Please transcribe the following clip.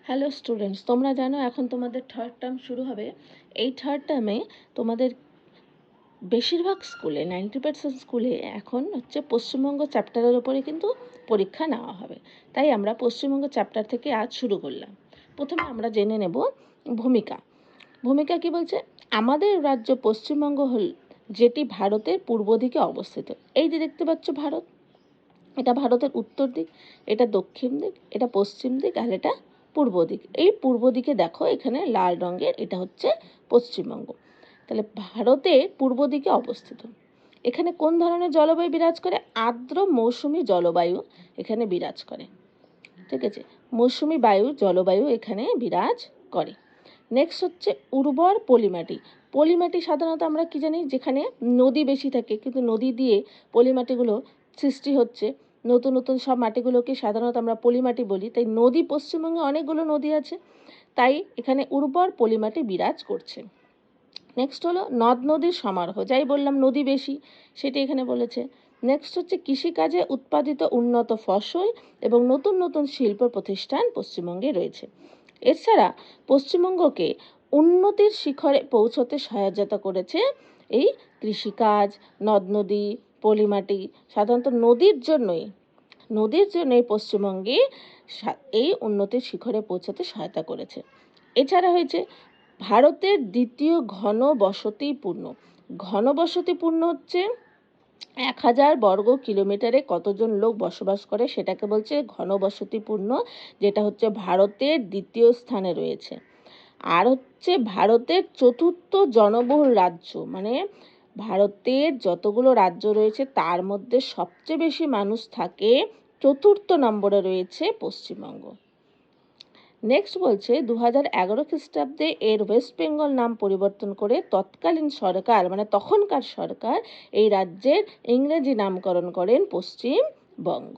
Hello students, তোমরা জানো এখন তোমাদের থার্ড টার্ম শুরু হবে। এই থার্ড টার্মে তোমাদের বেশিরভাগ স্কুলে 90% স্কুলে এখন হচ্ছে পশ্চিমবঙ্গ চ্যাপ্টারের ওপরে কিন্তু পরীক্ষা নেওয়া হবে। তাই আমরা পশ্চিমবঙ্গ চ্যাপ্টার থেকে আজ শুরু করলাম। প্রথমে আমরা জেনে নেব ভূমিকা। ভূমিকা কি বলছে? আমাদের রাজ্য পশ্চিমবঙ্গ হল যেটি ভারতের পূর্ব দিকে অবস্থিত। এই যে দেখতে পাচ্ছ ভারত, এটা ভারতের উত্তর দিক, এটা দক্ষিণ দিক, এটা পশ্চিম দিক, আর এটা পূর্ব দিক। এই পূর্ব দিকে দেখো এখানে লাল রঙের, এটা হচ্ছে পশ্চিমবঙ্গ। তাহলে ভারতের পূর্ব দিকে অবস্থিত। এখানে কোন ধরনের জলবায়ু বিরাজ করে? আর্দ্র মৌসুমী জলবায়ু এখানে বিরাজ করে। ঠিক আছে, মৌসুমী বায়ু জলবায়ু এখানে বিরাজ করে। নেক্সট হচ্ছে উর্বর পলিমাটি। পলিমাটি সাধারণত আমরা কি জানি, যেখানে নদী বেশি থাকে, কিন্তু নদী দিয়ে পলিমাটিগুলো সৃষ্টি হচ্ছে। নতুন নতুন সব মাটিগুলোকে সাধারণত আমরা পলিমাটি বলি। তাই নদী, পশ্চিমবঙ্গে অনেকগুলো নদী আছে, তাই এখানে উর্বর পলিমাটি বিরাজ করছে। নেক্সট হলো নদ নদীর সমারোহ, যাই বললাম নদী বেশি সেটি এখানে বলেছে। নেক্সট হচ্ছে কৃষিকাজে উৎপাদিত উন্নত ফসল এবং নতুন নতুন শিল্প প্রতিষ্ঠান পশ্চিমবঙ্গে রয়েছে। এছাড়া পশ্চিমবঙ্গকে উন্নতির শিখরে পৌঁছতে সহায়তা করেছে এই কৃষিকাজ, নদ নদী, পলিমাটি। সাধারণত নদীর জন্যই পশ্চিমবঙ্গে এই উন্নতির শিখরে পৌঁছতে সহায়তা করেছে। এছাড়া হয়েছে ভারতের দ্বিতীয় ঘনবসতিপূর্ণ। ঘনবসতিপূর্ণ হচ্ছে 1000 বর্গ কিলোমিটারে কতজন লোক বসবাস করে সেটাকে বলছে ঘনবসতিপূর্ণ, যেটা হচ্ছে ভারতের দ্বিতীয় স্থানে রয়েছে। আর হচ্ছে ভারতের চতুর্থ জনবহুল রাজ্য, মানে ভারতের যতগুলো রাজ্য রয়েছে তার মধ্যে সবচেয়ে বেশি মানুষ থাকে, চতুর্থ নম্বরে রয়েছে পশ্চিমবঙ্গ। নেক্সট বলছে 2011 খ্রিস্টাব্দে এর ওয়েস্ট বেঙ্গল নাম পরিবর্তন করে তৎকালীন সরকার, মানে তখনকার সরকার, এই রাজ্যের ইংরেজি নামকরণ করেন পশ্চিমবঙ্গ।